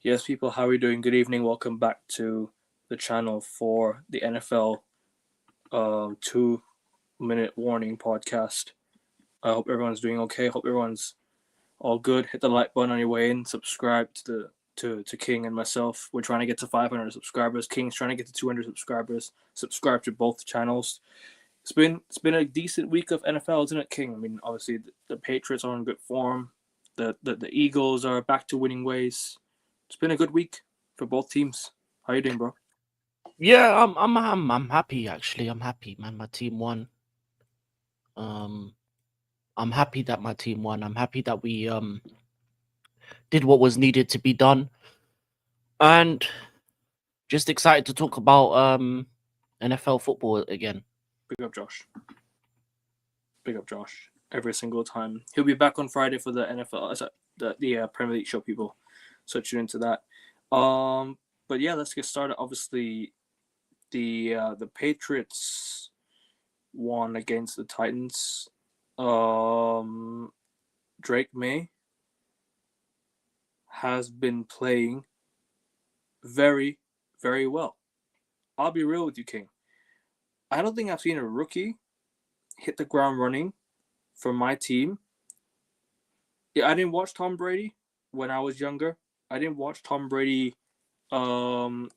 Yes, people, how are you doing? Good evening. Welcome back to the channel for the NFL 2 minute warning podcast. I hope everyone's doing okay. Hope everyone's all good. Hit the like button on your way in. Subscribe to King and myself. We're trying to get to 500 subscribers. King's trying to get to 200 subscribers. Subscribe to both channels. It's been a decent week of NFL, isn't it, King? I mean, obviously the Patriots are in good form. The Eagles are back to winning ways. It's been a good week for both teams. How you doing, bro? Yeah, I'm happy actually. I'm happy, man. My team won. Um, I'm happy that my team won. I'm happy that we did what was needed to be done, and just excited to talk about NFL football again. Big up, Josh. Big up, Josh. Every single time. He'll be back on Friday for the NFL, the Premier League show, people. So tune into that. But yeah, let's get started. Obviously, the Patriots won against the Titans. Drake May has been playing very, very well. I'll be real with you, King. I don't think I've seen a rookie hit the ground running for my team. Yeah, I didn't watch Tom Brady when I was younger. I didn't watch Tom Brady um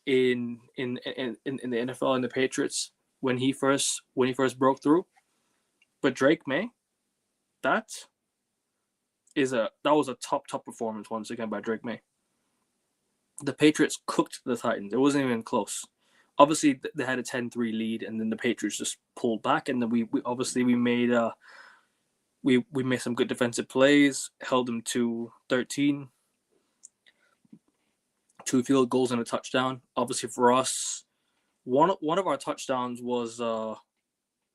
in the NFL and the Patriots when he first broke through. But Drake May, that that was a top performance once again by Drake May. The Patriots cooked the Titans. It wasn't even close. Obviously, they had a 10-3 lead, and then the Patriots just pulled back, and then we made we made some good defensive plays, held them to 13, 2 field goals and a touchdown. Obviously, for us, one of our touchdowns was a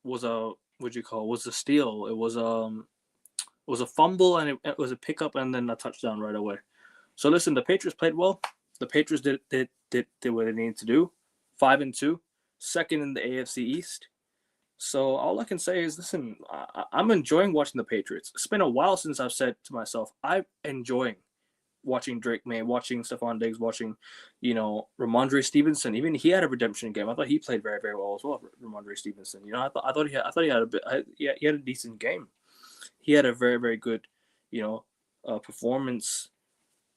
what you call was a steal. It was a fumble and it was a pickup and then a touchdown right away. So listen, the Patriots played well. The Patriots did what they needed to do. 5-2, second in the AFC East. So all I can say is, listen, I'm enjoying watching the Patriots. It's been a while since I've said to myself, I'm enjoying watching Drake May, watching Stephon Diggs, watching, Ramondre Stevenson. Even he had a redemption game. I thought he played very, very well as well. Ramondre Stevenson. I thought he had a decent game. He had a very, very good, performance.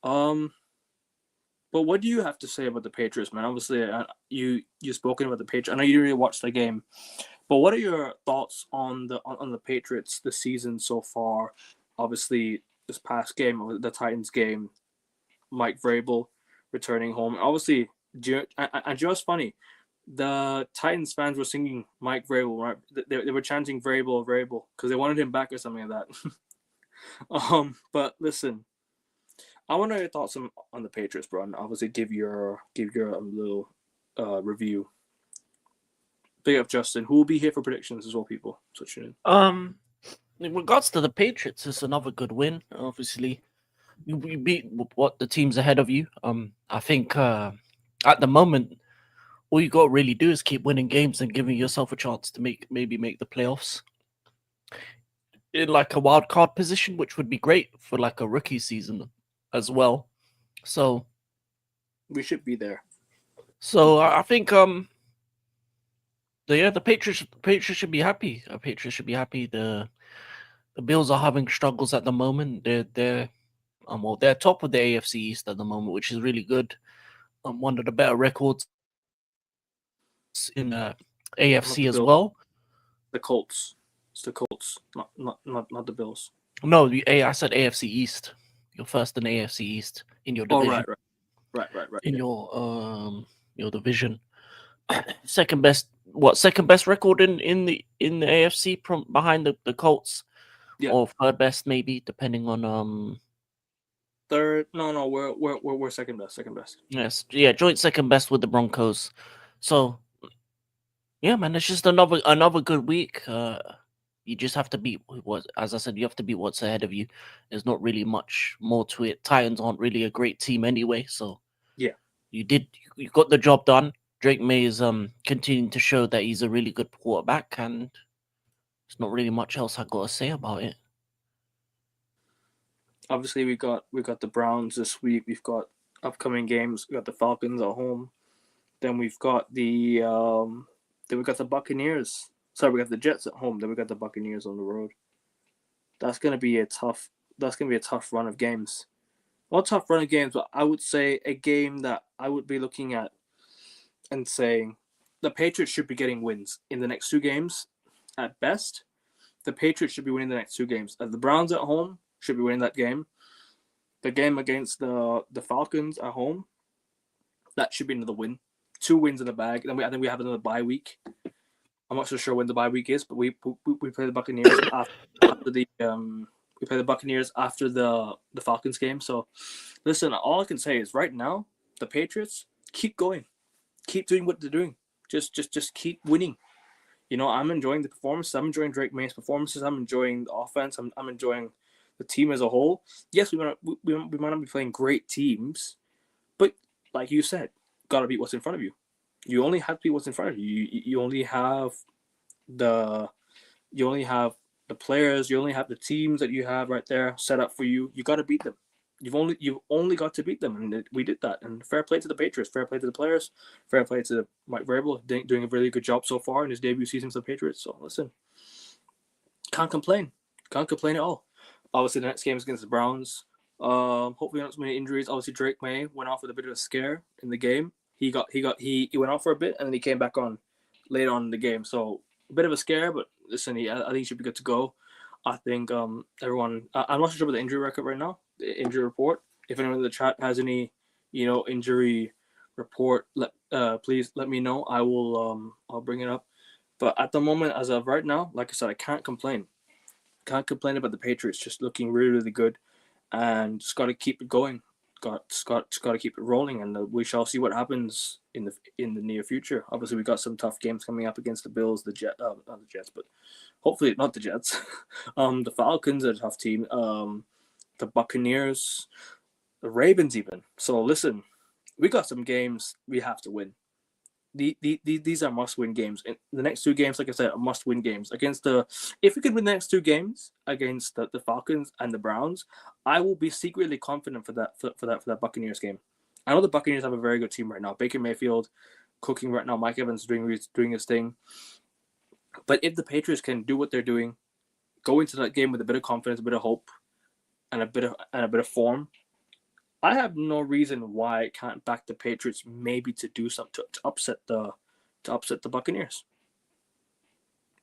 Um, but what do you have to say about the Patriots, man? Obviously, you spoken about the Patriots. I know you didn't really watch the game, but what are your thoughts on the Patriots this season so far? Obviously, this past game, the Titans game, Mike Vrabel returning home. Obviously, and just funny, the Titans fans were singing Mike Vrabel, right? They were chanting Vrabel, Vrabel, because they wanted him back or something like that. But listen, I want to know your thoughts on the Patriots, bro, and obviously give your little review. Big up Justin, who will be here for predictions as well, people. So tune in. In regards to the Patriots, it's another good win. Obviously, you beat what the teams ahead of you. I think at the moment, all you got to really do is keep winning games and giving yourself a chance to maybe make the playoffs in like a wild card position, which would be great for like a rookie season as well. So, We should be there. I think the Patriots should be happy. Patriots should be happy. The Bills are having struggles at the moment. They're top of the AFC East at the moment, which is really good. One of the better records in Not AFC the as Bills, well. the Colts. It's the Colts, not the Bills. No, I said AFC East. You're first in AFC East in your Oh, division. right. In Yeah. your division. Second best record in the AFC from behind the Colts, Yeah. or third best maybe, depending on Third. No. We're second best. Second best. joint second best with the Broncos. So yeah, man, it's just another good week. You just have to beat what, as I said, you have to beat what's ahead of you. There's not really much more to it. Titans aren't really a great team anyway, so Yeah. you got the job done. Drake May is continuing to show that he's a really good quarterback, and there's not really much else I got to say about it. Obviously, we got the Browns this week. We've got upcoming games. We got the Falcons at home. Then we've got the Buccaneers. Sorry, we got the Jets at home. Then we got the Buccaneers on the road. That's gonna be a tough. That's gonna be a tough run of games. Not a tough run of games, but I would say a game that I would be looking at and saying the Patriots should be getting wins in the next two games at best. The Patriots should be winning the next two games. The Browns at home should be winning that game. The game against the Falcons at home, that should be another win. 2 wins in the bag. Then I think we have another bye week. I'm not so sure when the bye week is, but we play the Buccaneers after the we play the Buccaneers after the Falcons game. So listen, all I can say is right now the Patriots keep going, keep doing what they're doing. Just keep winning. You know, I'm enjoying the performance. I'm enjoying Drake May's performances. I'm enjoying the offense. I'm enjoying the team as a whole. Yes, we might not be playing great teams, but like you said, gotta beat what's in front of you. You only have to beat what's in front of you. You only have the you only have the players. You only have the teams that you have right there set up for you. You got to beat them. You've only got to beat them, and we did that. And fair play to the Patriots. Fair play to the players. Fair play to Mike Vrabel doing a really good job so far in his debut season for the Patriots. So listen, can't complain. Can't complain at all. Obviously, the next game is against the Browns. Hopefully not so many injuries. Obviously, Drake May went off with a bit of a scare in the game. He went off for a bit and then he came back on later on in the game. So a bit of a scare, but listen, I think he should be good to go. I think everyone. I'm not sure about the injury record right now, the injury report. If anyone in the chat has any, injury report, please let me know. I'll bring it up. But at the moment, as of right now, like I said, I can't complain. Can't complain about the Patriots just looking really, really good, and just got to keep it going. Got to keep it rolling, and we shall see what happens in the near future. Obviously, we got some tough games coming up against the Bills, not the Jets, but hopefully not the Jets. The Falcons are a tough team. The Buccaneers, the Ravens, even. So listen, we got some games we have to win. These are must-win games. And the next two games, like I said, are must-win games. If we could win the next two games against the Falcons and the Browns, I will be secretly confident for that Buccaneers game. I know the Buccaneers have a very good team right now. Baker Mayfield cooking right now. Mike Evans doing his thing. But if the Patriots can do what they're doing, go into that game with a bit of confidence, a bit of hope, and a bit of form, I have no reason why I can't back the Patriots maybe to do something to upset the Buccaneers.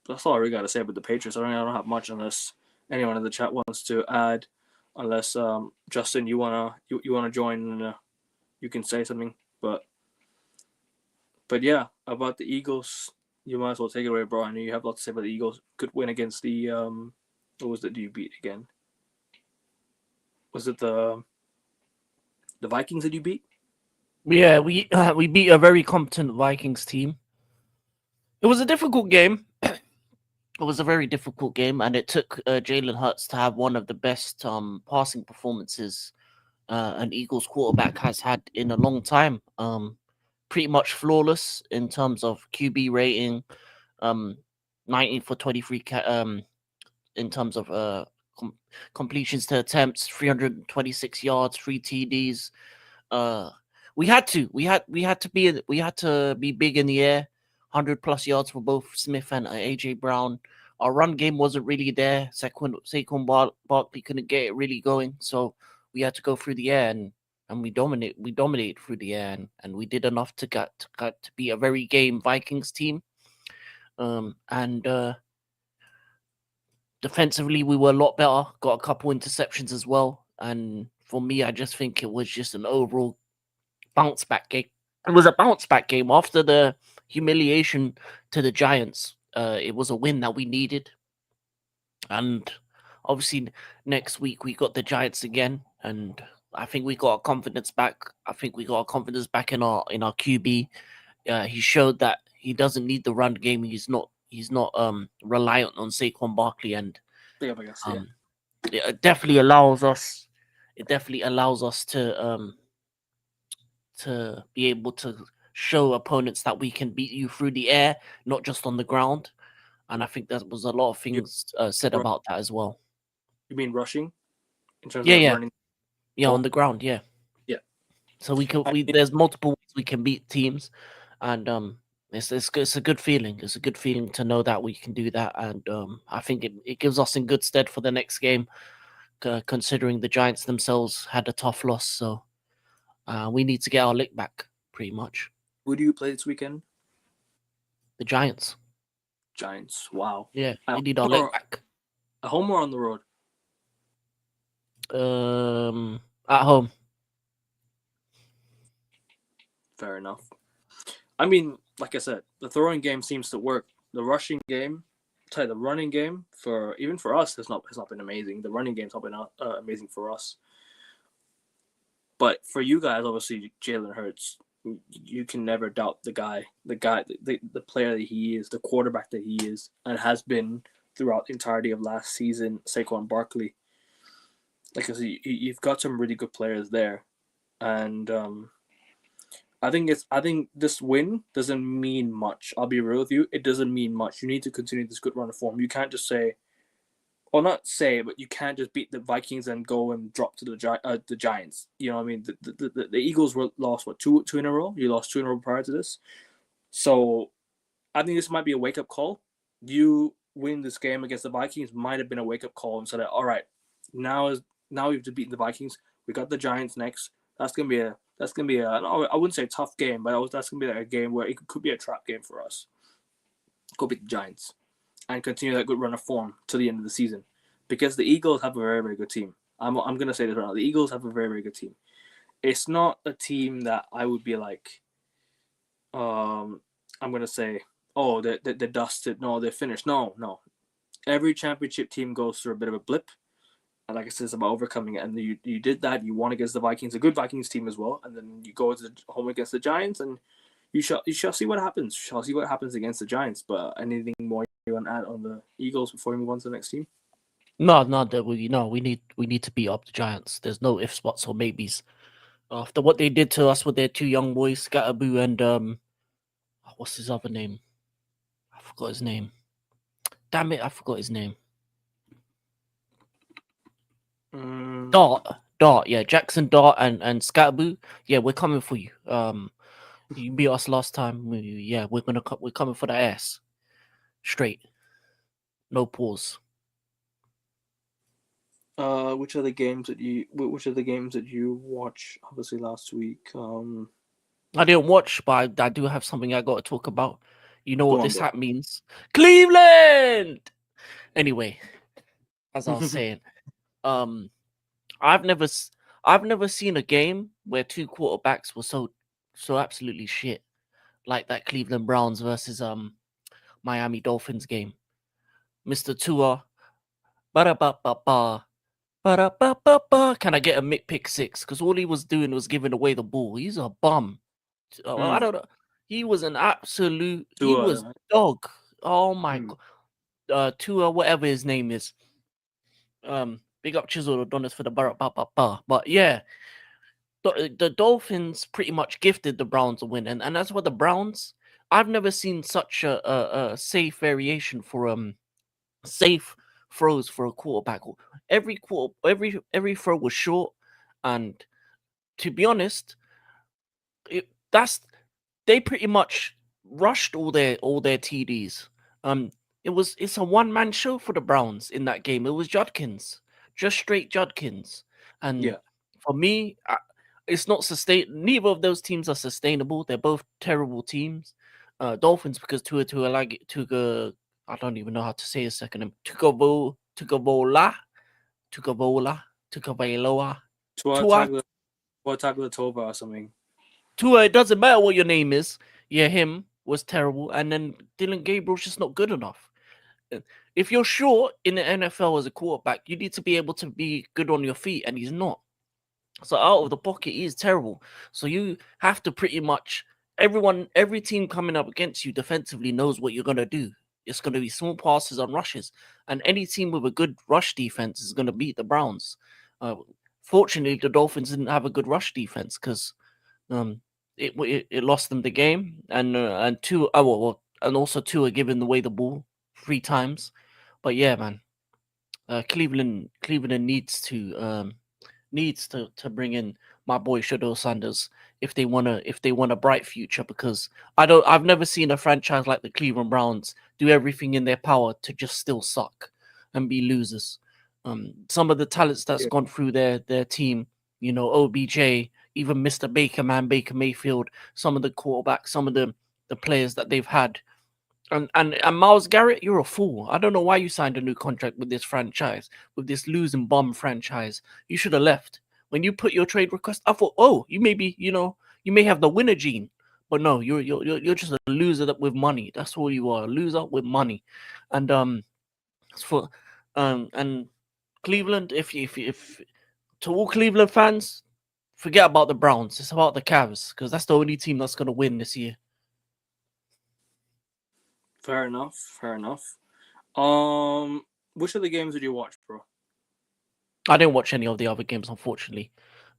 That's all I really got to say about the Patriots. I don't have much unless anyone in the chat wants to add. Unless Justin, you wanna join and you can say something. But yeah, about the Eagles, you might as well take it away, bro. I know you have a lot to say about the Eagles. Good win against the what was it? Do you beat again? Was it the Vikings that you beat? Yeah, we beat a very competent Vikings team. It was a difficult game. It was a very difficult game, and it took Jalen Hurts to have one of the best passing performances an Eagles quarterback has had in a long time. Pretty much flawless in terms of QB rating, 19 for 23 in terms of completions to attempts, 326 yards, 3 TDs. We had to be big in the air. 100+ yards for both Smith and AJ Brown. Our run game wasn't really there. Saquon Barkley couldn't get it really going, so we had to go through the air and we dominated through the air and we did enough to get to be a very game Vikings team. And defensively we were a lot better. Got a couple interceptions as well. And for me, I just think it was just an overall bounce back game. It was a bounce back game after the humiliation to the Giants. It was a win that we needed, and obviously next week we got the Giants again, and I think we got our confidence back. I think we got our confidence back in our QB. He showed that he doesn't need the run game. He's not reliant on Saquon Barkley, and Yeah, I guess, yeah. it definitely allows us. It definitely allows us to be able to show opponents that we can beat you through the air, not just on the ground. And I think there was a lot of things said about that as well. You mean rushing? In terms Yeah, of yeah. running? Yeah, on the ground, yeah. Yeah. So there's multiple ways we can beat teams, and it's a good feeling. It's a good feeling to know that we can do that, and I think it gives us in good stead for the next game, considering the Giants themselves had a tough loss. So we need to get our lick back, pretty much. Who do you play this weekend? The Giants. Giants. Wow. Yeah, At we need our home lick or, back. at home or on the road? At home. Fair enough. I mean, like I said, the throwing game seems to work. The rushing game, the running game for even for us has not been amazing. The running game's not been amazing for us. But for you guys, obviously, Jalen Hurts, you can never doubt the player that he is, the quarterback that he is, and has been throughout the entirety of last season. Saquon Barkley, like I said, you've got some really good players there, and I think this win doesn't mean much. I'll be real with you; it doesn't mean much. You need to continue this good run of form. You can't just say, well, not say, but you can't just beat the Vikings and go and drop to the Giants. You know what I mean? The Eagles were lost two in a row. You lost two in a row prior to this, so I think this might be a wake up call. You win this game against the Vikings might have been a wake up call and said, all right, now we've just beaten the Vikings. We got the Giants next. That's gonna be a I wouldn't say a tough game, but that's gonna be like a game where it could be a trap game for us. Go beat the Giants and continue that good run of form to the end of the season, because the Eagles have a very, very good team. I'm gonna say this right now. The Eagles have a very, very good team. It's not a team that I would be like, I'm gonna say, oh, they're dusted. No, they're finished. No. Every championship team goes through a bit of a blip, and like I said, it's about overcoming it. And you did that. You won against the Vikings, a good Vikings team as well, and then you go to home against the Giants, and you shall see what happens. You shall see what happens against the Giants. But anything more you want to add on the Eagles before we move on to the next team? No, we need to beat up the Giants. There's no ifs, buts, or maybes. After what they did to us with their two young boys, Scatterboo and what's his other name? I forgot his name. Damn it, I forgot his name. Dart, yeah, Jackson Dart and Scatterboo. Yeah, we're coming for you. You beat us last time. We're coming for the ass. Straight. No pause. Which are the games that you watch? Obviously, last week. I didn't watch, but I do have something I got to talk about. You know Go what on, this bro. hat means? Cleveland. Anyway, as I was saying, I've never seen a game where two quarterbacks were so absolutely shit like that Cleveland Browns versus Miami Dolphins game. Mr. Tua, ba-da-ba-ba-ba, ba-da-ba-ba-ba. Can I get a pick six? Because all he was doing was giving away the ball. He's a bum. I don't know. He was an absolute. He was dog. Oh my god. Tua, whatever his name is. Big up Chisel Adonis for the ba-da-ba-ba-ba. But yeah, the Dolphins pretty much gifted the Browns a win, and that's what the Browns. I've never seen such a safe variation for safe throws for a quarterback. Every throw was short, and to be honest, they pretty much rushed all their TDs. It's a one man show for the Browns in that game. It was Judkins, just straight Judkins, and Yeah. for me, it's not sustain. Neither of those teams are sustainable. They're both terrible teams. Dolphins because Tuga, I don't even know how to say his second name. Tukavola, Tukavailoa. Tagovailoa or something. Tua, it doesn't matter what your name is. Yeah, him was terrible, and then Dylan Gabriel's just not good enough. If you're short in the NFL as a quarterback, you need to be able to be good on your feet, and he's not. So out of the pocket, he is terrible. So you have to pretty much every team coming up against you defensively knows what you're gonna do. It's gonna be small passes and rushes, and any team with a good rush defense is gonna beat the Browns. Fortunately, the Dolphins didn't have a good rush defense because it lost them the game, and also two are giving away the ball 3 times. But yeah, man, Cleveland needs to needs to bring in my boy Shadow Sanders if they want a bright future, because I've never seen a franchise like the Cleveland Browns do everything in their power to just still suck and be losers. Some of the talents that's Yeah. gone through their team, OBJ, even Mr. Baker Mayfield, some of the quarterbacks, some of the players that they've had. And Miles Garrett, you're a fool. I don't know why you signed a new contract with this franchise, with this losing bum franchise. You should have left. When you put your trade request, I thought, oh, you may be, you may have the winner gene, but no, you're just a loser with money. That's all you are, a loser with money. And for and Cleveland, if to all Cleveland fans, forget about the Browns. It's about the Cavs, because that's the only team that's gonna win this year. Fair enough. Fair enough. Which of the games did you watch, bro? I didn't watch any of the other games, unfortunately.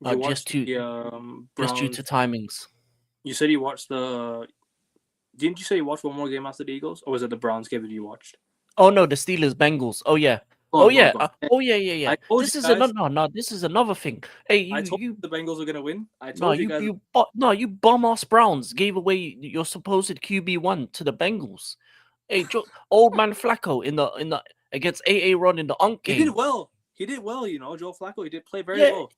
You Just watched to the just due to Browns. timings. You said you watched the. Didn't you say you watched one more game after the Eagles, or was it the Browns game that you watched? Oh no, the Steelers Bengals. Oh yeah. Go Oh on, go on, yeah. go on. Oh yeah, yeah, yeah. I told you This is guys. another no. This is another thing. Hey, I you told you you the Bengals were gonna win. I no told you you guys. you no you bum ass Browns gave away your supposed QB1 to the Bengals. Hey, old man Flacco in the against AA Run in the Unk He did game. well. He did well. Joe Flacco. He did play very Yeah, well.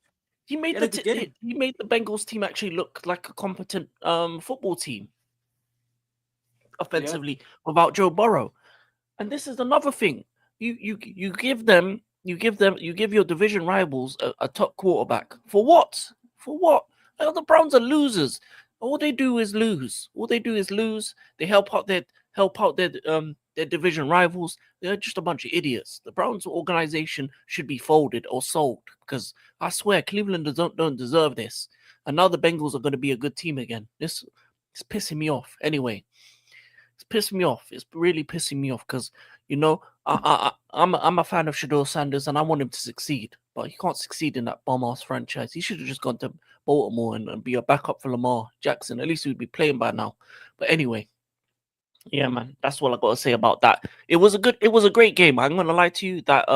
he He made had a good game. he made the Bengals team actually look like a competent football team Yeah. offensively without Joe Burrow. And this is another thing. You give your division rivals a top quarterback. For what? For what? The Browns are losers. All they do is lose. All they do is lose. They help out their division rivals. They're just a bunch of idiots. The Browns organization should be folded or sold, because I swear Cleveland don't deserve this. And now the Bengals are going to be a good team again. This is pissing me off. Anyway, it's pissing me off. It's really pissing me off, because I'm a fan of Shador Sanders and I want him to succeed, but he can't succeed in that bomb ass franchise. He should have just gone to Baltimore and be a backup for Lamar Jackson. At least he would be playing by now. But anyway, yeah, man, that's all I got to say about that. It was a great game. I'm gonna lie to you, that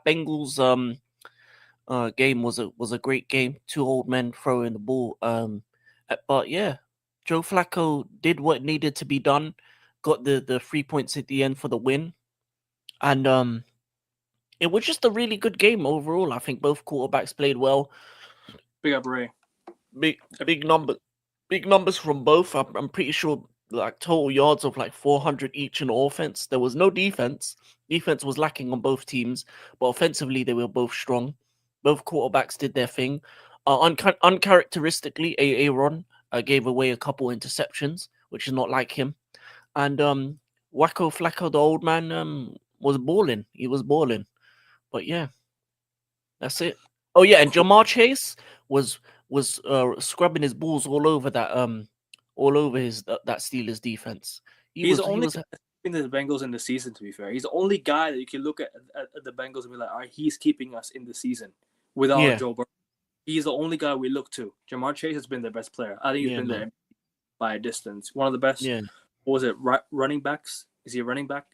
Bengals game was a great game. Two old men throwing the ball. But yeah, Joe Flacco did what needed to be done. Got the 3 points at the end for the win, and it was just a really good game overall. I think both quarterbacks played well. Big up Ray. Big big numbers from both. I'm pretty sure like total yards of like 400 each in offense. There was no defense. Defense was lacking on both teams, but offensively they were both strong. Both quarterbacks did their thing. Uncharacteristically, Aaron gave away a couple interceptions, which is not like him. And Wacko Flacco, the old man, was balling. He was balling. But yeah, that's it. Oh yeah, and Cool. Jamar Chase was scrubbing his balls all over that Steelers defense. He He's the was he only was guy that's keeping the Bengals in the season. To be fair, he's the only guy that you can look at the Bengals and be like, all right, he's keeping us in the season without yeah Joe Burrow. He's the only guy we look to. Jamar Chase has been their best player. I think he's yeah been man there by a distance. One of the best. yeah What was it? Running backs? Is he a running back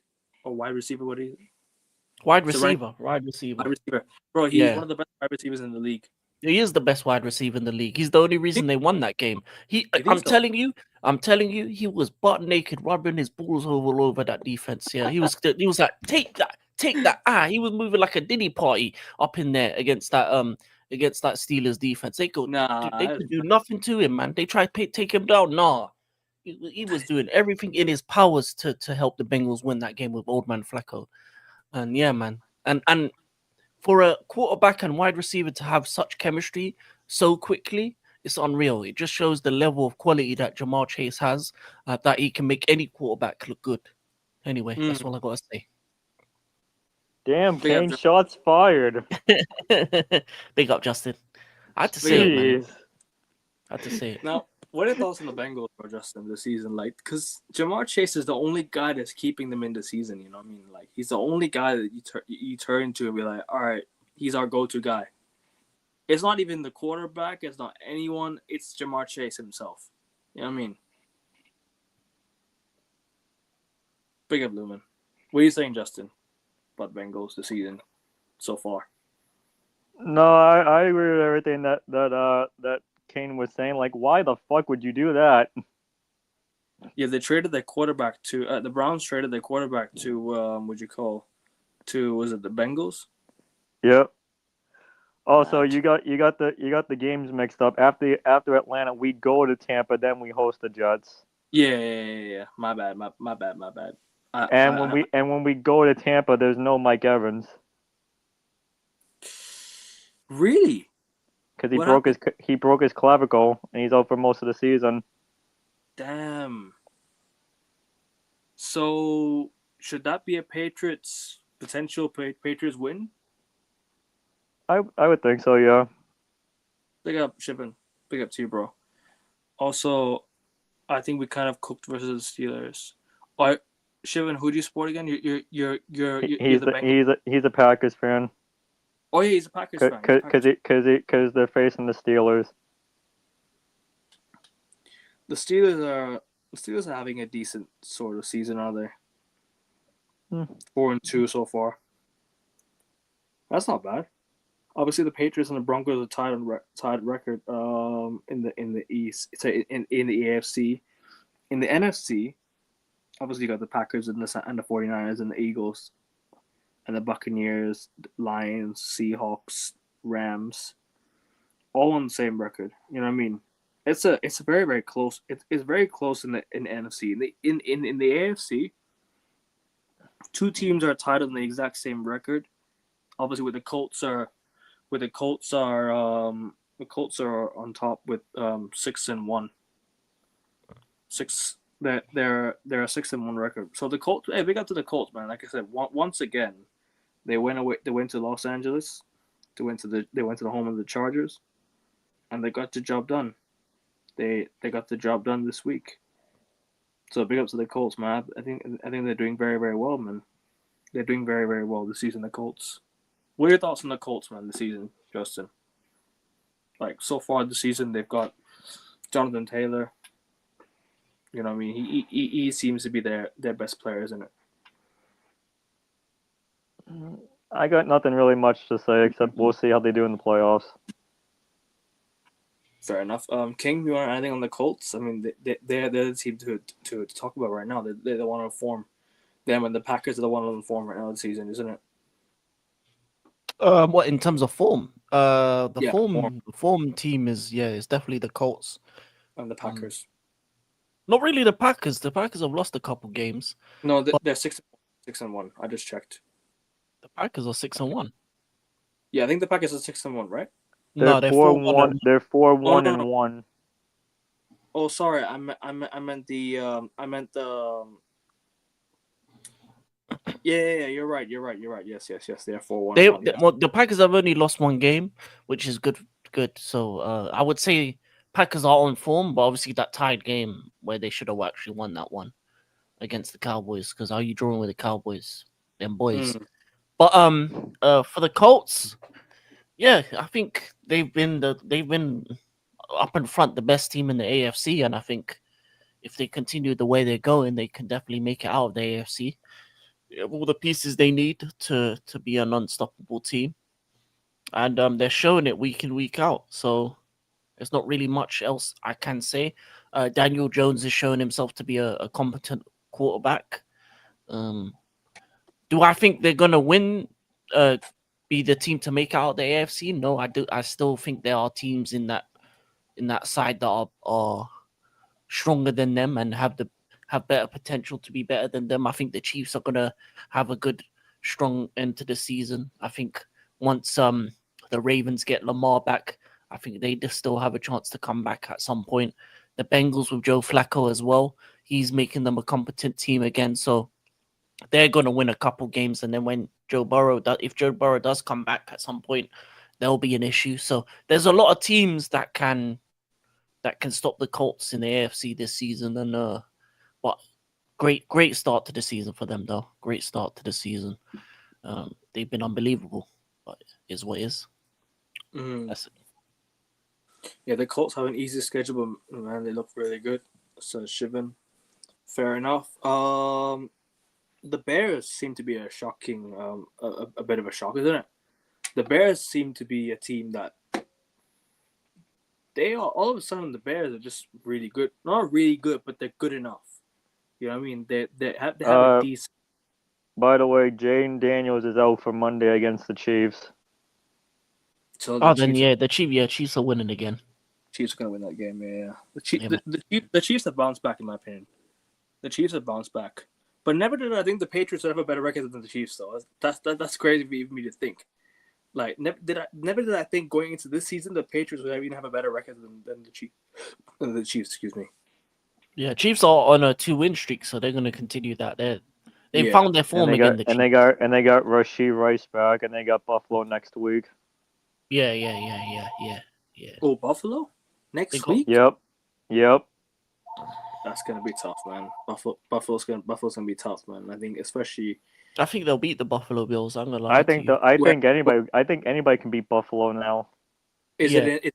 or wide receiver? What is he? wide He's a running receiver wide receiver wide receiver. Bro, he's yeah. one of the best wide receivers in the league. He is the best wide receiver in the league. He's the only reason Think, they won that game. you think so? I'm telling you, he was butt naked, rubbing his balls all over that defense. Yeah, he was like, take that. He was moving like a Diddy party up in there against that Steelers defense. They Nah, could do nothing to him, man. They tried to take him down. Nah, he was doing everything in his powers to help the Bengals win that game with old man Flacco. And yeah, man, and for a quarterback and wide receiver to have such chemistry so quickly, it's unreal. It just shows the level of quality that Jamar Chase has, that he can make any quarterback look good. Anyway, that's all I got to say. Damn, big up, Kane, shots fired. Big up, Justin. I had to Big say up. it, man. Jeez. I had to say it. Now, what are your thoughts on the Bengals for Justin this season? Like, because Jamar Chase is the only guy that's keeping them in the season. You know what I mean? Like, he's the only guy that you turn to and be like, all right, he's our go-to guy. It's not even the quarterback. It's not anyone. It's Jamar Chase himself. You know what I mean? Big up, Lumen. What are you saying, Justin, about Bengals this season so far? No, I agree with everything that Kane was saying. Like, why the fuck would you do that? Yeah, they traded their quarterback to the Browns traded their quarterback to was it the Bengals? Yep. Also, Mad. you got the games mixed up. After Atlanta, we go to Tampa, then we host the Jets. Yeah. My bad. My bad. And when we go to Tampa, there's no Mike Evans Really? because he What broke his happened? he broke his clavicle and he's out for most of the season. Damn. So should that be a Patriots potential Patriots win? I would think so, yeah. Big up, Shippen. Big up to you, bro. Also, I think we kind of cooked versus the Steelers. All right, Shippen, who do you support again? You're He's the the Bengals. he's a Packers fan Oh yeah, he's a Packers fan. He's a Packers. because they're facing the Steelers. The Steelers are having a decent sort of season, are they? Hmm. 4-2 so far. That's not bad. Obviously, the Patriots and the Broncos are tied record in the East. So in the AFC, in the NFC, obviously you got the Packers and the 49ers and the Eagles and the Buccaneers, Lions, Seahawks, Rams, all on the same record. You know what I mean? It's a very very close. It's very close in the NFC. In the AFC, two teams are tied on the exact same record. Obviously, the Colts are on top with 6-1. They're a 6-1 record. So the Colts, hey, big up to the Colts, man. Like I said, once again, they went away. They went to Los Angeles. They went to the home of the Chargers, and they got the job done. They got the job done this week. So big up to the Colts, man. I think they're doing very very well, man. They're doing very very well this season. The Colts. What are your thoughts on the Colts, man? This season, Justin. Like so far this season, they've got Jonathan Taylor. You know what I mean? He seems to be their best player, isn't it? I got nothing really much to say except we'll see how they do in the playoffs. Fair enough. King, you want anything on the Colts? I mean, they're the team to talk about right now. They're the one on form. Them and the Packers are the one on form right now this season, isn't it? What in terms of form? The Yeah, form form team is definitely the Colts. and the Um, Packers. not really the Packers. The Packers have lost a couple games. No, But they're 6-1. I just checked. the Packers are 6-1. Yeah, I think the Packers are 6-1, right? They're No, they're four 4-1 one. and They're four Oh one no, and no. one. Oh, sorry. I meant the Yeah. You're right. Yes. They're 4-1 and they, 1. the, Yes. well, the Packers have only lost one game, which is good. Good. So I would say Packers are on form, but obviously that tied game where they should have actually won that one against the Cowboys. Because are you drawing with the Cowboys, them boys? Mm. But for the Colts, yeah, I think they've been up in front, the best team in the AFC, and I think if they continue the way they're going, they can definitely make it out of the AFC. They have all the pieces they need to be an unstoppable team, and they're showing it week in week out. So there's not really much else I can say. Daniel Jones is showing himself to be a competent quarterback. Um, do I think they're gonna win? Be the team to make out the AFC? No, I do. I still think there are teams in that side that are stronger than them and have better potential to be better than them. I think the Chiefs are gonna have a good, strong end to the season. I think once the Ravens get Lamar back, I think they just still have a chance to come back at some point. The Bengals with Joe Flacco as well, he's making them a competent team again. So they're gonna win a couple games, and then when if Joe Burrow does come back at some point, there'll be an issue. So there's a lot of teams that can stop the Colts in the AFC this season. And but great start to the season for them though. Great start to the season. They've been unbelievable, but is what is. Mm. That's it. Yeah, the Colts have an easy schedule, but man, they look really good. So Shivan, fair enough. The Bears seem to be a shocking, a bit of a shock, isn't it? the Bears seem to be a team that they are all of a sudden the Bears are just really good. Not really good, but they're good enough. You know what I mean? They have a decent. By the way, Jane Daniels is out for Monday against the Chiefs. So Oh, then the Chiefs are winning again. Chiefs are gonna win that game. Yeah. Yeah, The Chiefs have bounced back in my opinion. The Chiefs have bounced back, but never did I think the Patriots would have a better record than the Chiefs. Though that's crazy for me to think. Like never did I think going into this season the Patriots would even have a better record than the Chiefs. The Chiefs, excuse me. Yeah, Chiefs are on a 2-win streak, so they're going to continue that. They Yeah. found their form again. And they got Rashee Rice back, and they got Buffalo next week. Yeah. Oh, Buffalo They next got- week. Yep. That's gonna be tough, man. Buffalo's gonna be tough, man. I think especially. I think they'll beat the Buffalo Bills. I'm gonna lie I to think you. I think anybody can beat Buffalo now. Is Yeah. it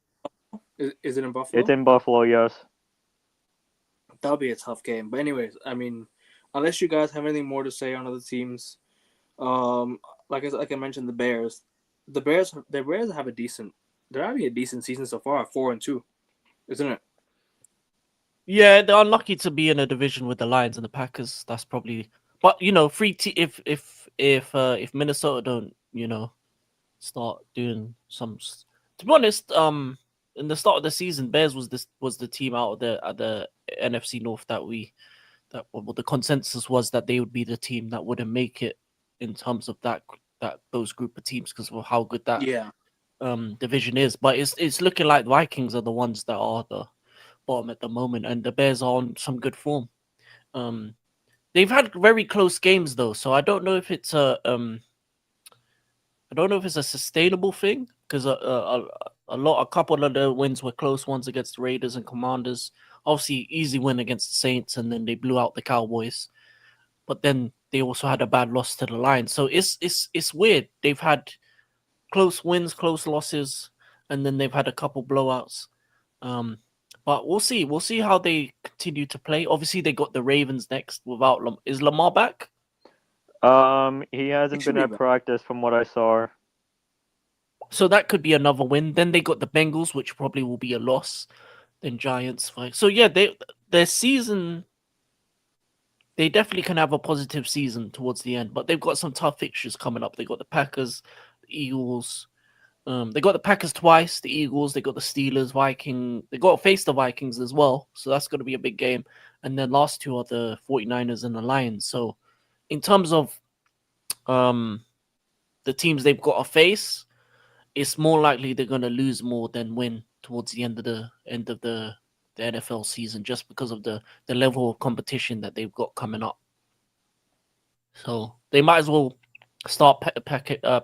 is it in Buffalo? It's in Buffalo, yes. That'll be a tough game. But anyways, I mean, unless you guys have anything more to say on other teams, like I mentioned, the Bears have a decent. They're having a decent season so far, 4-2, isn't it? Yeah, they're unlucky to be in a division with the Lions and the Packers. That's probably, but if Minnesota don't start doing some. To be honest, in the start of the season, Bears was the team out of the NFC North well, the consensus was that they would be the team that wouldn't make it in terms of those group of teams because of how good that Yeah. division is. But it's looking like the Vikings are the ones that are the bottom at the moment, and the Bears are on some good form. They've had very close games though, so I don't know if it's a sustainable thing because a couple of the wins were close ones against the Raiders and Commanders. Obviously, easy win against the Saints, and then they blew out the Cowboys. But then they also had a bad loss to the Lions. So it's weird. They've had close wins, close losses, and then they've had a couple blowouts. But we'll see. We'll see how they continue to play. Obviously, they got the Ravens next without Is Lamar back? He hasn't He should been be at back. practice from what I saw. So that could be another win. Then they got the Bengals, which probably will be a loss. Then Giants fight. So yeah, their season. They definitely can have a positive season towards the end, but they've got some tough fixtures coming up. They got the Packers, the Eagles. They got the Packers twice, the Eagles. They got the Steelers, Viking. They got to face the Vikings as well, so that's going to be a big game. And then last two are the 49ers and the Lions. So, in terms of the teams they've got to face, it's more likely they're going to lose more than win towards the end of the NFL season, just because of the level of competition that they've got coming up. So they might as well start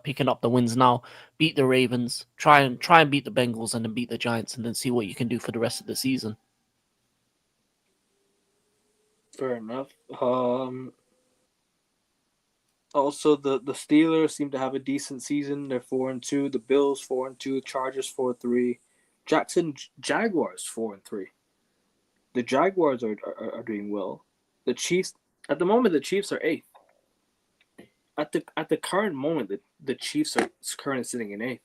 picking up the wins now. Beat the Ravens, try and beat the Bengals, and then beat the Giants, and then see what you can do for the rest of the season. Fair enough. Also, the Steelers seem to have a decent season. They're 4-2. The Bills 4-2. Chargers 4-3. Jaguars 4-3. The Jaguars are doing well. The Chiefs at the moment the Chiefs are eighth. At the current moment the Chiefs are currently sitting in eighth.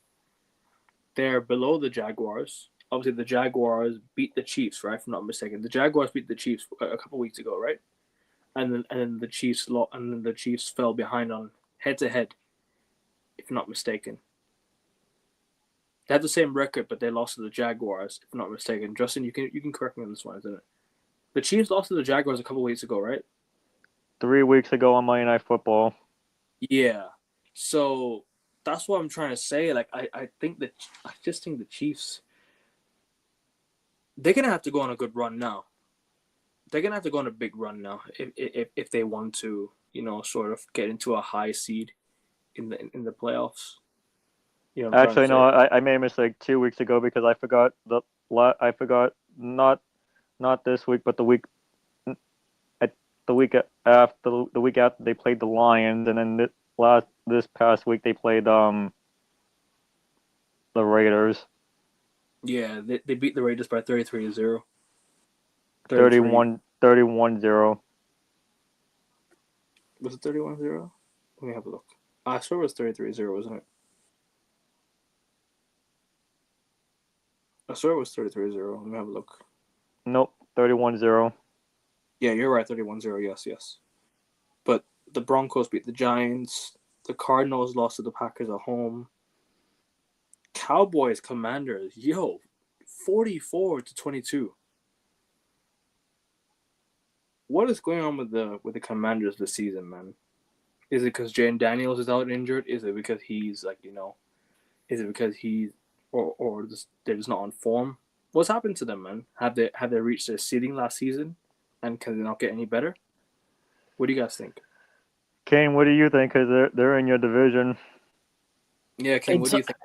They're below the Jaguars. Obviously, the Jaguars beat the Chiefs, right? If I'm not mistaken, the Jaguars beat the Chiefs a couple weeks ago, right? And then the Chiefs fell behind on head to head, if I'm not mistaken. They have the same record, but they lost to the Jaguars, if I'm not mistaken. Justin, you can correct me on this one, isn't it? The Chiefs lost to the Jaguars a couple weeks ago, right? 3 weeks ago on Monday Night Football. Yeah. So that's what I'm trying to say. Like I just think the Chiefs they're gonna have to go on a good run now. They're gonna have to go on a big run now if they want to, sort of get into a high seed in the playoffs. You know what I'm Actually, trying no, to say? I made a mistake 2 weeks ago because I forgot not this week, but the week after they played the Lions, and then this past week they played the Raiders. Yeah, they beat the Raiders by 33-0. 31-0. Was it 31-0? Let me have a look. I swear it was 33-0, wasn't it? I swear it was 33-0. Let me have a look. Nope, 31-0. Yeah, you're right. 31-0. Yes. But the Broncos beat the Giants. The Cardinals lost to the Packers at home. Cowboys, Commanders, 44-22. What is going on with the Commanders this season, man? Is it because Jane Daniels is out injured? Is it because he's Is it because they're just not on form? What's happened to them, man? Have they reached their ceiling last season, and can they not get any better? What do you guys think? Kane, what do you think? Because they're in your division. Yeah, Ken, what do you think?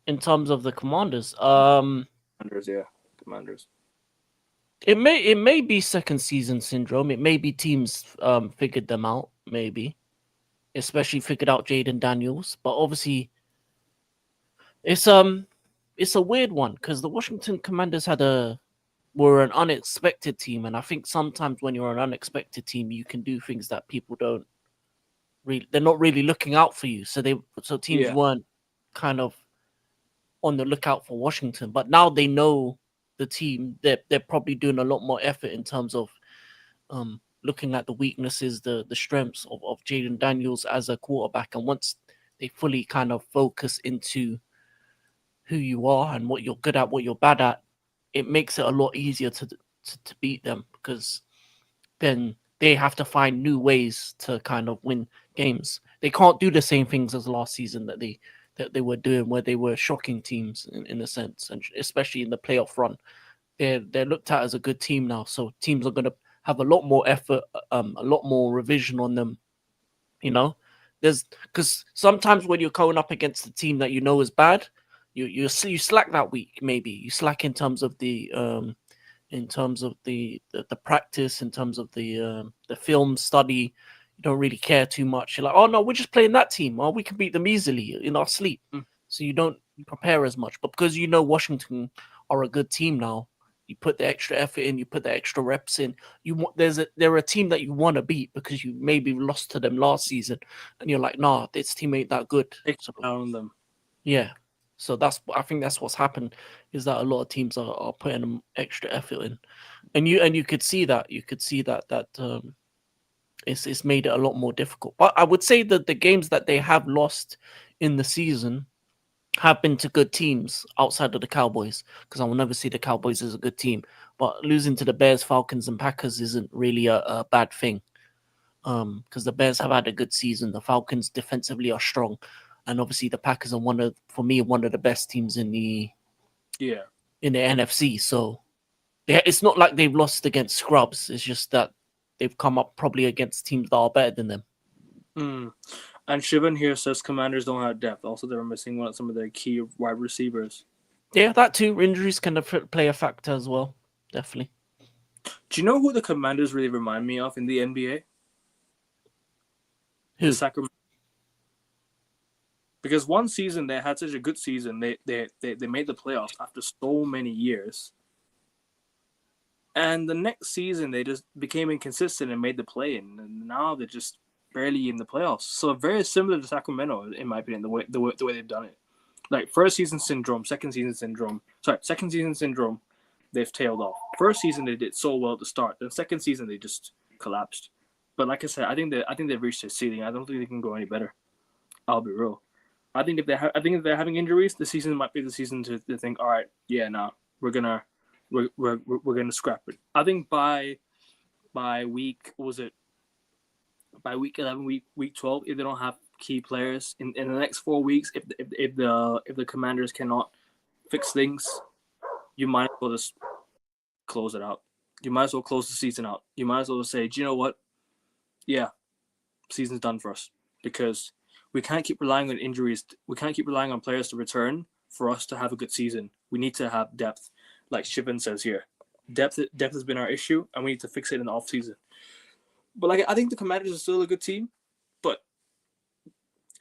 In terms of the Commanders, Commanders, yeah, Commanders. it may be second season syndrome. It may be teams figured them out, maybe, especially figured out Jaden Daniels. But obviously, it's a weird one because the Washington Commanders were an unexpected team, and I think sometimes when you're an unexpected team, you can do things that people don't really. They're not really looking out for you, so teams Yeah. weren't kind of on the lookout for Washington. But now they know the team. They're probably doing a lot more effort in terms of looking at the weaknesses, the strengths of Jaden Daniels as a quarterback, and once they fully kind of focus into who you are and what you're good at, what you're bad at, it makes it a lot easier to beat them because then they have to find new ways to kind of win games. They can't do the same things as last season that they were doing, where they were shocking teams in a sense, and especially in the playoff run. They're looked at as a good team now, so teams are going to have a lot more effort, a lot more revision on them. You know, there's because sometimes when you're going up against a team that you know is bad, you slack that week. Maybe you slack in terms of the practice, in terms of the film study. You don't really care too much. You're like, oh no, we're just playing that team. Oh, we can beat them easily in our sleep. So you don't prepare as much. But because you know Washington are a good team now, you put the extra effort in, you put the extra reps in. They're a team that you want to beat because you maybe lost to them last season, and you're like, nah, this team ain't that good. Take down them. Yeah. So I think that's what's happened, is that a lot of teams are putting them extra effort in, and you could see that it's made it a lot more difficult. But I would say that the games that they have lost in the season have been to good teams outside of the Cowboys, because I will never see the Cowboys as a good team. But losing to the Bears, Falcons, and Packers isn't really a bad thing, because the Bears have had a good season. The Falcons defensively are strong, and obviously the Packers are one of the best teams in the NFC. So it's not like they've lost against scrubs. It's just that they've come up probably against teams that are better than them. And Shivan here says Commanders don't have depth. Also, they're missing some of their key wide receivers. Yeah, that too. Injuries can play a factor as well. Definitely. Do you know who the Commanders really remind me of in the NBA? Who? The Sacramento. Because one season they had such a good season, they made the playoffs after so many years. And the next season they just became inconsistent and made the play, and now they're just barely in the playoffs. So very similar to Sacramento, in my opinion, the way they've done it. Like first season syndrome, second season syndrome. They've tailed off. First season they did so well at the start. Then second season they just collapsed. But like I said, I think they've reached their ceiling. I don't think they can go any better. I'll be real. I think if they're having injuries, the season might be the season to think, all right, yeah, now we're gonna scrap it. I think by week by week 11, week 12, if they don't have key players in the next 4 weeks, if the Commanders cannot fix things, you might as well just close it out. You might as well close the season out. You might as well say, do you know what? Yeah, season's done for us, because we can't keep relying on injuries. We can't keep relying on players to return for us to have a good season. We need to have depth, like Shivan says here. Depth has been our issue, and we need to fix it in the off season. But like, I think the Commanders are still a good team, but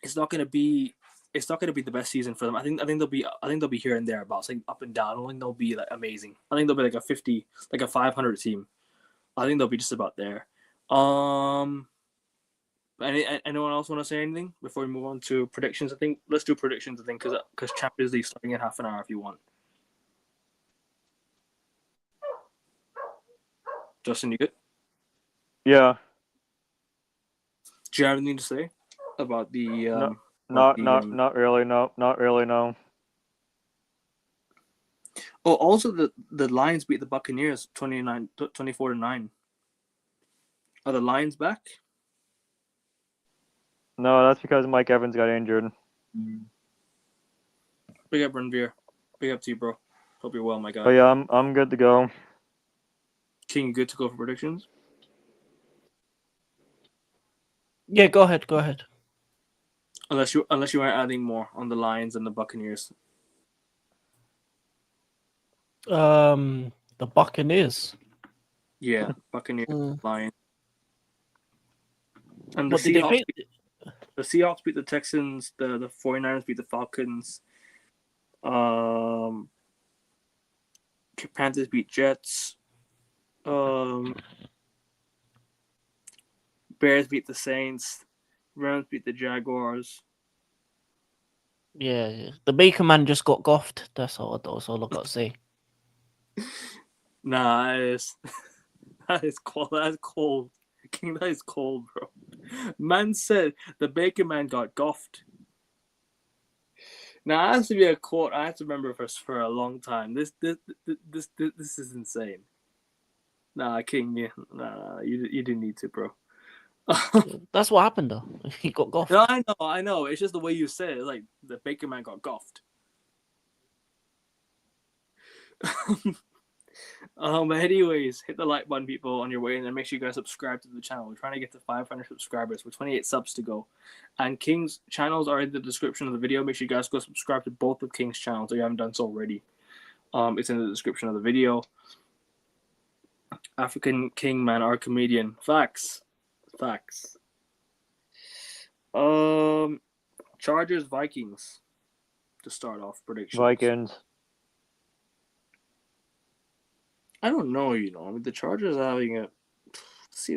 it's not going to be the best season for them. I think they'll be here and there, about like up and down. I don't think they'll be like amazing. I think they'll be like a 500 team. I think they'll be just about there. Anyone else want to say anything before we move on to predictions? I think let's do predictions. I think because Champions League starting in half an hour if you want. Justin, you good? Yeah. Do you have anything to say about the No, about not really. No, not really. No. Oh, also the Lions beat the Buccaneers 24-9. Are the Lions back? No, that's because Mike Evans got injured. Big up, Renvier. Big up to you, bro. Hope you're well, my guy. But yeah, I'm good to go. King, you good to go for predictions? Yeah, go ahead. Go ahead. Unless you are adding more on the Lions and the Buccaneers. The Buccaneers. Yeah, Buccaneers, Lions, and the What did they Seahawks. face? The Seahawks beat the Texans. The 49ers beat the Falcons. Panthers beat Jets. Bears beat the Saints. Rams beat the Jaguars. Yeah, the Baker man just got goffed. That's all I got to say. Nah, that is cold. That is cold. King, that is cold, bro. Man said the Baker man got goffed. Now, it has to be a quote I have to remember for a long time. This is insane. Nah, King, you didn't need to, bro. That's what happened though. He got goffed. No, I know. It's just the way you said it. Like the Baker man got goffed. Anyways, hit the like button, people, on your way, and then make sure you guys subscribe to the channel. We're trying to get to 500 subscribers with 28 subs to go. And King's channels are in the description of the video. Make sure you guys go subscribe to both of King's channels if you haven't done so already. It's in the description of the video. African King, man, our comedian. Facts. Chargers, Vikings. To start off, predictions. Vikings. I don't know, I mean, the Chargers are having a.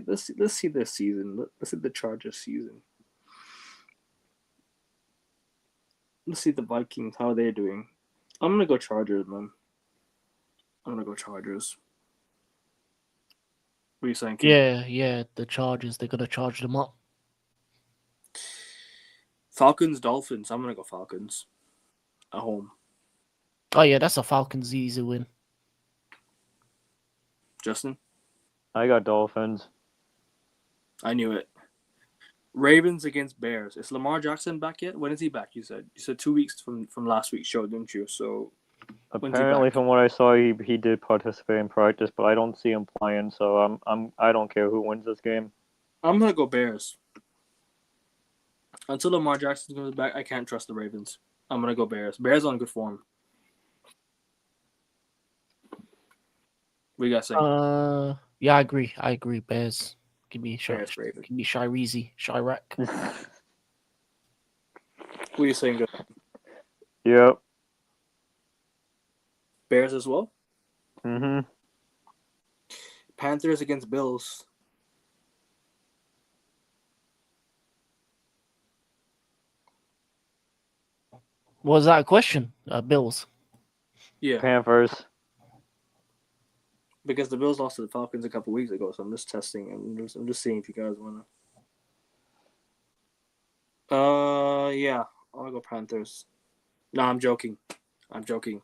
Let's see their season. Let's see the Chargers season. Let's see the Vikings, how they're doing. I'm gonna go Chargers, man. I'm gonna go Chargers. What are you saying, King? Yeah, the Chargers, they're gonna charge them up. Falcons, Dolphins. I'm gonna go Falcons. At home. Oh yeah, that's a Falcons easy win. Justin? I got Dolphins. I knew it. Ravens against Bears. Is Lamar Jackson back yet? When is he back? You said 2 weeks from last week's show, didn't you? So apparently, from what I saw, he did participate in practice, but I don't see him playing. So I don't care who wins this game. I'm gonna go Bears. Until Lamar Jackson comes back, I can't trust the Ravens. I'm gonna go Bears. Bears on good form. What you guys say? Yeah, I agree. Bears. Give me Bears, Ravens. Give me Shirezi, Chirac. What are you saying? Good? Yep. Bears as well. Mhm. Panthers against Bills. Was that a question? Bills. Yeah, Panthers. because the Bills lost to the Falcons a couple weeks ago, so I'm just testing. I'm just seeing if you guys wanna. Yeah, I'll go Panthers. No, I'm joking. I'm gonna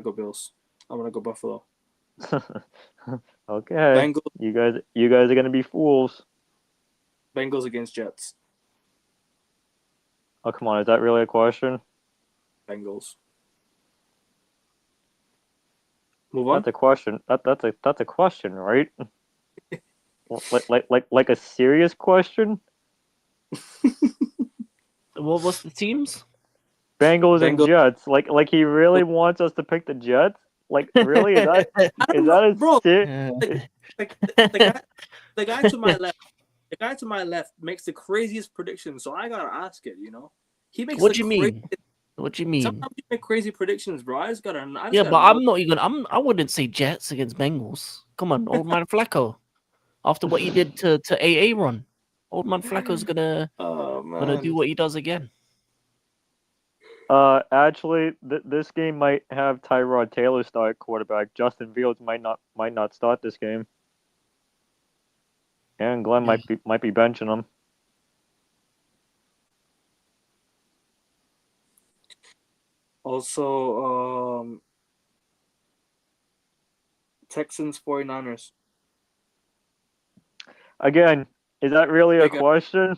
go Bills. I'm gonna go Buffalo. Okay. Bengals. You guys are gonna be fools. Bengals against Jets. Oh come on, is that really a question? Bengals. Move on. That's a question. That's a question, right? like a serious question? What was the teams? Bengals and Jets. Like he really wants us to pick the Jets? Like really? Is that bro? the guy to my left. The guy to my left makes the craziest predictions, so I gotta ask it. He makes. What do you mean? What do you mean? Sometimes you make crazy predictions, bro. I I wouldn't say Jets against Bengals. Come on, old man Flacco. After what he did to AA run, old man Flacco's gonna do what he does again. Actually, this game might have Tyrod Taylor start quarterback. Justin Fields might not start this game. Aaron Glenn Yeah. might be benching him. Also, Texans 49ers. Again, is that really a Big up, question?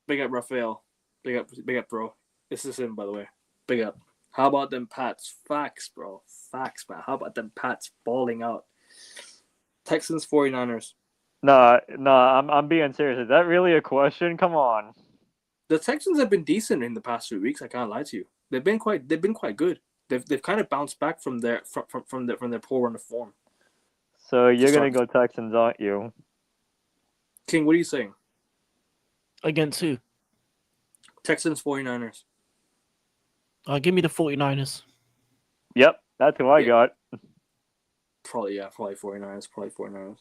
big up, Raphael. Big up, bro. This is him, by the way. Big up. How about them Pats? Facts, bro. Facts, man. How about them Pats balling out? Texans 49ers. Nah, I'm being serious. Is that really a question? Come on. The Texans have been decent in the past 2 weeks. I can't lie to you. They've been quite good. They've kind of bounced back from their poor run of form. So you're start- gonna go Texans, aren't you? King, what are you saying? Against who? Texans 49ers. Give me the 49ers. Yep, that's who I Yeah. got. Probably 49ers. Probably 49ers.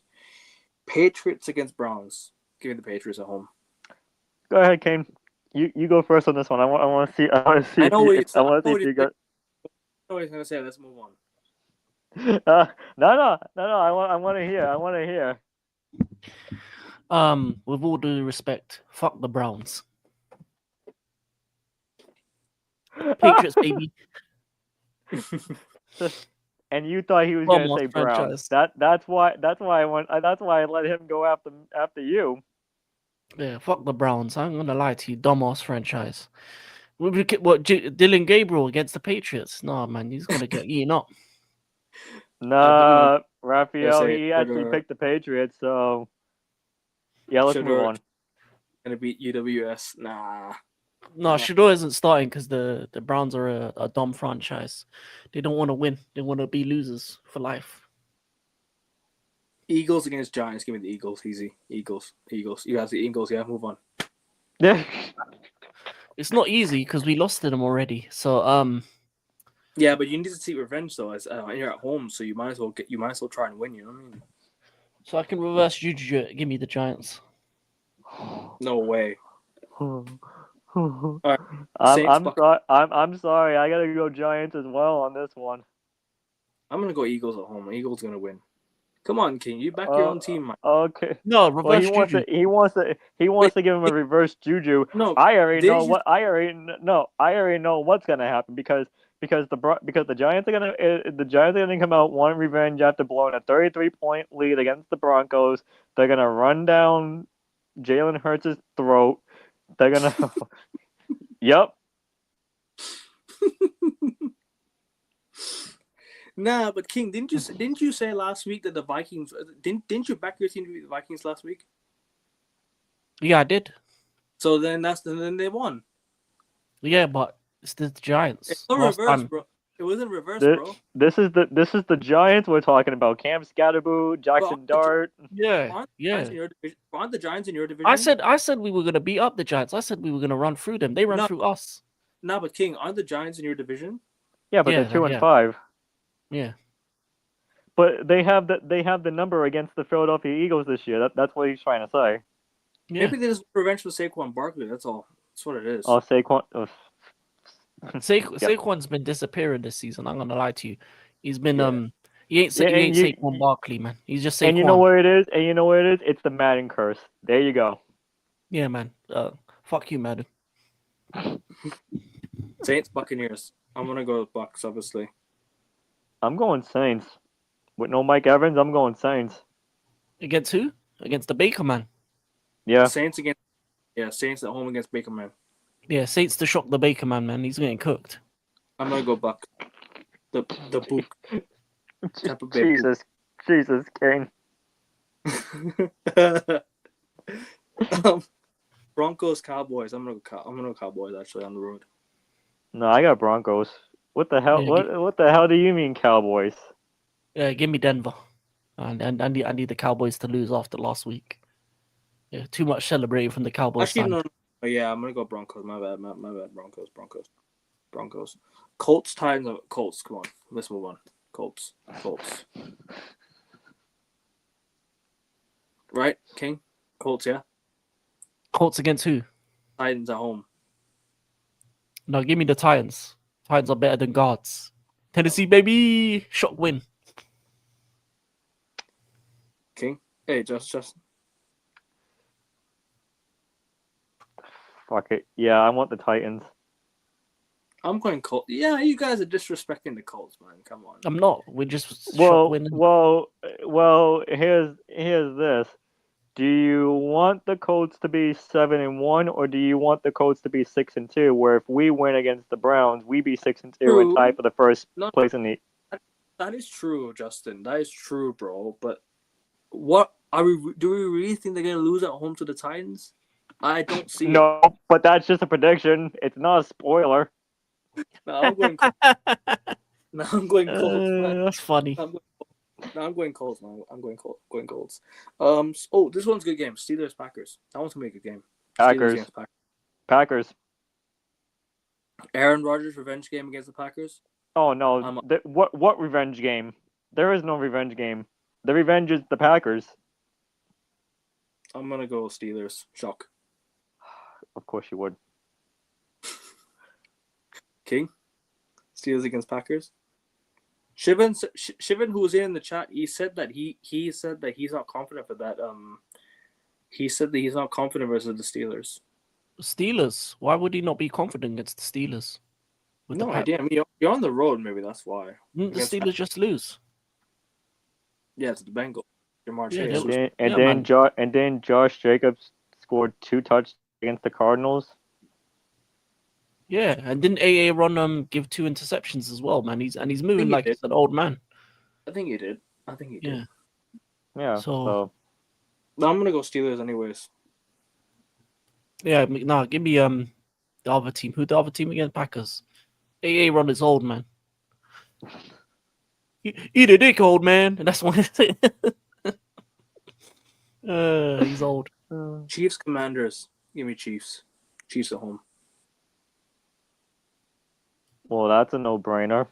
Patriots against Browns. Give me the Patriots at home. Go ahead, Kane. You go first on this one. I want to see. I want to see I if know you. what you If, I said. want to see if you got. I know what he's gonna say. Let's move on. No. I want to hear. I want to hear. With all due respect, fuck the Browns. Patriots, baby. And you thought he was One gonna more say Browns. franchise. That's why that's why I let him go after you. Yeah, fuck the Browns. I'm gonna lie to you, dumbass franchise. What Dylan Gabriel against the Patriots? No, man, he's gonna get eaten up. Nah, gonna Raphael, say he actually picked the Patriots. So yeah, let's move Shador on. gonna beat UWS. Nah. No, Shador isn't starting because the Browns are a dumb franchise. They don't want to win. They want to be losers for life. Eagles against Giants. Give me the Eagles. Easy. Eagles. You guys, the Eagles. Yeah, move on. Yeah. It's not easy because we lost to them already. So Yeah, but you need to seek revenge though. As you're at home, so you might as well try and win. You know what I mean? so I can reverse juju it. Give me the Giants. No way. I'm All right. Saints. sorry. I'm sorry. I gotta go Giants as well on this one. I'm gonna go Eagles at home. Eagles gonna win. Come on, King. You back your own team, man. Okay. No, Well, reverse juju. he wants to give him a reverse juju. No, I already know didn't you- what I already know what's gonna happen because the Giants are gonna come out one revenge after blowing a 33-point lead against the Broncos. They're gonna run down Jalen Hurts' throat. They're gonna. Yep. Nah, but King, didn't you say last week that the Vikings didn't you back your team to beat the Vikings last week? Yeah, I did. So then they won. Yeah, but it's the Giants. It's not Last reverse, time. bro. It wasn't reverse, This, bro. this is the Giants we're talking about. Cam Scatterboot, Jackson Dart. Yeah, Aren't yeah. the Giants in your division? I said we were gonna beat up the Giants. I said we were gonna run through them. They run No. through us. Nah, but King, aren't the Giants in your division? Yeah, but Yeah, they're 2-5. Yeah. But they have the number against the Philadelphia Eagles this year. That's what he's trying to say. Yeah. Maybe there's revenge for Saquon Barkley. That's all. That's what it is. Oh, Saquon. Saquon's been disappearing this season. I'm gonna lie to you. He's been Yeah. he ain't Saquon Barkley, man. He's just Saquon. And you know where it is? It's the Madden curse. There you go. Yeah, man. Fuck you, man. Saints, Buccaneers. I'm gonna go with Bucks, obviously. I'm going Saints. With no Mike Evans, I'm going Saints. Against who? Against the Baker man. Yeah. Saints at home against Baker, man. Yeah, Saints to shock the Baker man. He's getting cooked. I'm gonna go Bucks. The book. Tampa Bay. Jesus, Kane. Broncos, Cowboys. I'm gonna go Cowboys actually on the road. No, I got Broncos. What the hell? Yeah, What the hell do you mean Cowboys? Yeah, give me Denver. And I need the Cowboys to lose after last week. Yeah, too much celebrating from the Cowboys. Actually, side. no. Yeah, I'm gonna go Broncos. My bad. Broncos. Colts, Titans. Colts. Come on, let's move on. Colts. Right, King. Colts. Yeah. Colts against who? Titans at home. No, give me the Titans. Titans are better than guards. Tennessee, baby. Shock win. King. Hey, just. Fuck it. Yeah, I want the Titans. I'm going Colts. Yeah, you guys are disrespecting the Colts, man. Come on. I'm not. We're just shock Well, winning. well. Here's this. Do you want the Colts to be 7-1, or do you want the Colts to be 6-2? Where if we win against the Browns, we be 6-2 and True. tie for the first No, place in the. that is true, Justin. That is true, bro. But what are we? Do we really think they're gonna lose at home to the Titans? I don't see it. No, but that's just a prediction. It's not a spoiler. No, I'm going. No, I'm going Colts, man. That's funny. I'm going Colts, man. I'm going Colts. Oh, this one's a good game. Steelers Packers. That one's gonna be a good game. Packers. Steelers against Packers. Packers. Aaron Rodgers revenge game against the Packers. Oh no! What revenge game? There is no revenge game. The revenge is the Packers. I'm gonna go Steelers. Shock. Of course you would. King. Steelers against Packers. Shivan, who was in the chat, he said that he's not confident for that. He said that he's not confident versus the Steelers. Steelers. Why would he not be confident against the Steelers? With No the idea. I mean, you're on the road. Maybe that's why. Didn't the Steelers just lose? Yeah, it's the Bengals. Jamar Yeah, Chase. And then Josh Jacobs scored 2 touchdowns against the Cardinals. Yeah, and didn't AA run give 2 interceptions as well, man? He's moving like he's an old man. I think he did. Yeah. Yeah. So No, I'm gonna go Steelers anyways. Yeah, no, give me the other team. Who the other team again? Packers. AA run is old man. Eat a dick, old man. And that's what he's old. Chiefs Commanders. Give me Chiefs. Chiefs at home. well, that's a no-brainer.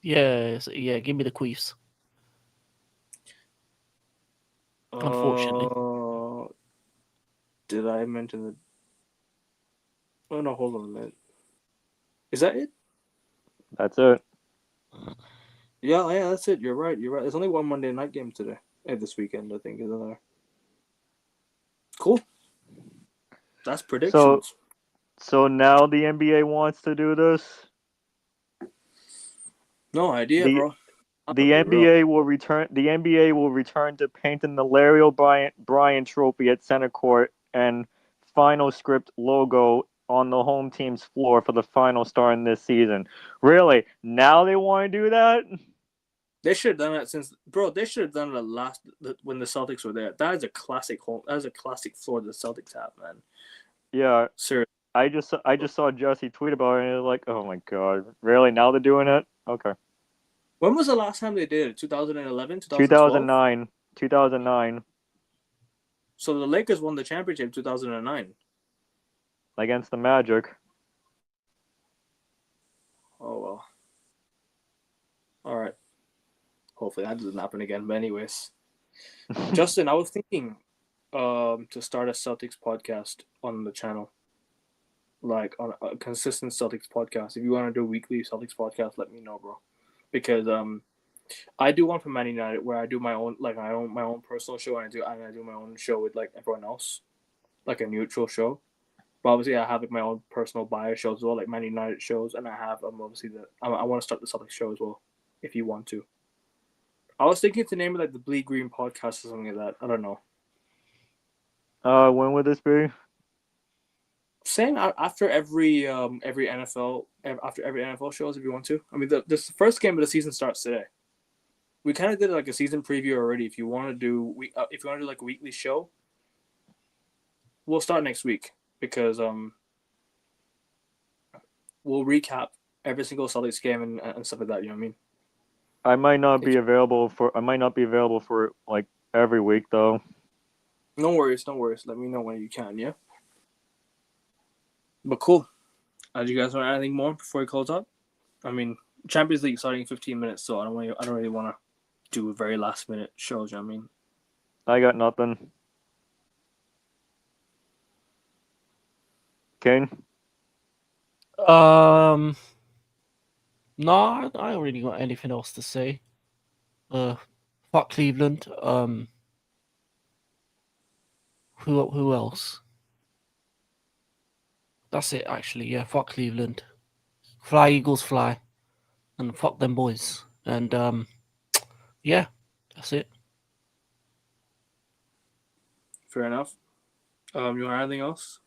Yeah, give me the Queefs. Unfortunately. Did I mention the? Oh no! Hold on a minute. Is that it? That's it. Yeah, that's it. You're right. There's only one Monday night game today. This weekend, I think, isn't there? Cool. That's predictions. So now the NBA wants to do this. No idea, bro. The NBA will return. The NBA will return to painting the Larry O'Brien Trophy at center court and final script logo on the home team's floor for the final starting this season. Really? Now they want to do that? They should have done that they should have done it when the Celtics were there. That is a classic home. That is a classic floor the Celtics have, man. Yeah. Sir. I just saw Jesse tweet about it and it was like, oh my god, really? Now they're doing it? Okay. When was the last time they did it? 2011? 2009. 2009. So the Lakers won the championship in 2009. Against the Magic. Oh, well. All right. Hopefully that doesn't happen again. But anyways. Justin, I was thinking to start a Celtics podcast on the channel. Like on a consistent Celtics podcast. If you want to do a weekly Celtics podcast, let me know, bro. Because I do one for Man United where I do my own my own personal show and I do my own show with like everyone else, like a neutral show. But obviously I have like my own personal bias shows as well, like Man United shows, and I have obviously I want to start the Celtics show as well, if you want to. I was thinking to name it like the Bleed Green Podcast or something like that. I don't know. When would this be? Saying after every NFL shows, if you want to. I mean, the first game of the season starts today. We kind of did like a season preview already. If you want to do like a weekly show, we'll start next week because we'll recap every single Celtics game and stuff like that. You know what I mean? I might not be available for like every week though. No worries. Let me know when you can. Yeah. But cool. Do you guys want anything more before we close up? I mean, Champions League starting in 15 minutes, so I don't really want to do a very last minute shows. You know what I mean? I got nothing. Kane? No, I don't really got anything else to say. Fuck Cleveland. Who else? That's it, actually. Yeah, fuck Cleveland. Fly Eagles fly, and fuck them boys. And yeah, that's it. Fair enough. You want anything else?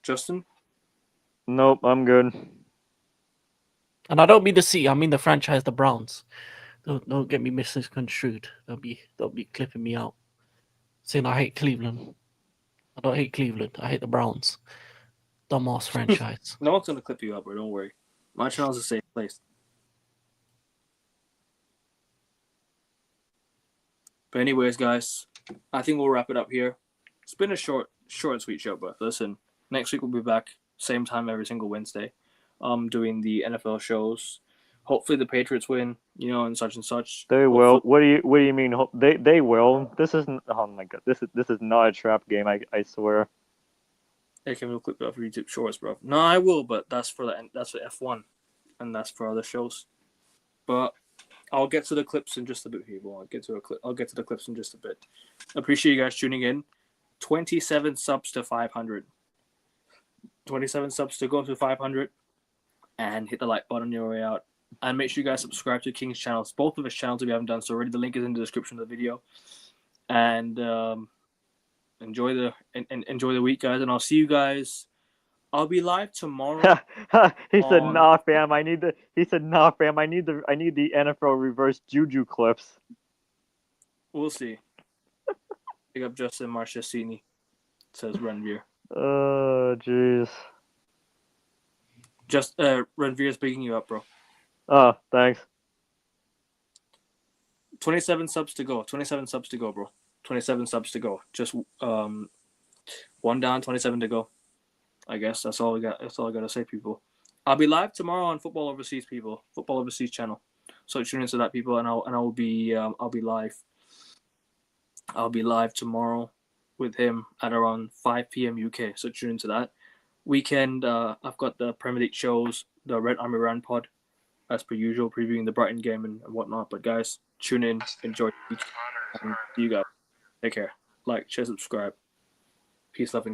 Justin? Nope, I'm good. And I don't mean the city. I mean the franchise, the Browns. Don't get me misconstrued. They'll be clipping me out, saying I hate Cleveland. I don't hate Cleveland. I hate the Browns. Dumbass franchise. No one's gonna clip you up, bro. Don't worry. My channel's a safe place. But anyways, guys, I think we'll wrap it up here. It's been a short and sweet show, but listen, next week we'll be back, same time every single Wednesday, doing the NFL shows. Hopefully the Patriots win, and such and such. They Hopefully, will. What do you mean? They will. This isn't. Oh my god. This is not a trap game. I swear. Hey, can we clip it off YouTube Shorts, bro? No, I will, but that's for F1, and that's for other shows. But I'll get to the clips in just a bit, people. I'll get to the clips in just a bit. Appreciate you guys tuning in. 27 subs to 500. 27 subs to go to 500, and hit the like button on your way out. And make sure you guys subscribe to King's channels, both of his channels if you haven't done so already. The link is in the description of the video. And enjoy the week, guys. And I'll see you guys. I'll be live tomorrow. He said, on- "Nah, fam. I need the." He said, "Nah, fam. I need the NFL reverse juju clips." We'll see. Pick up Justin Marchesini. Says Renvier. Oh, jeez. Just Renvier's picking you up, bro. Oh, thanks. 27 subs to go. 27 subs to go, bro. 27 subs to go. Just one down, 27 to go. I guess that's all we got. That's all I gotta say, people. I'll be live tomorrow on Football Overseas, people. Football Overseas channel. So tune into that, people, and I'll be live. I'll be live tomorrow with him at around 5 p.m. UK. So tune into that. Weekend, I've got the Premier League shows, the Red Army Run pod, as per usual, previewing the Brighton game and whatnot. But guys, tune in, enjoy, and see you guys. Take care. Like, share, subscribe. Peace, love, and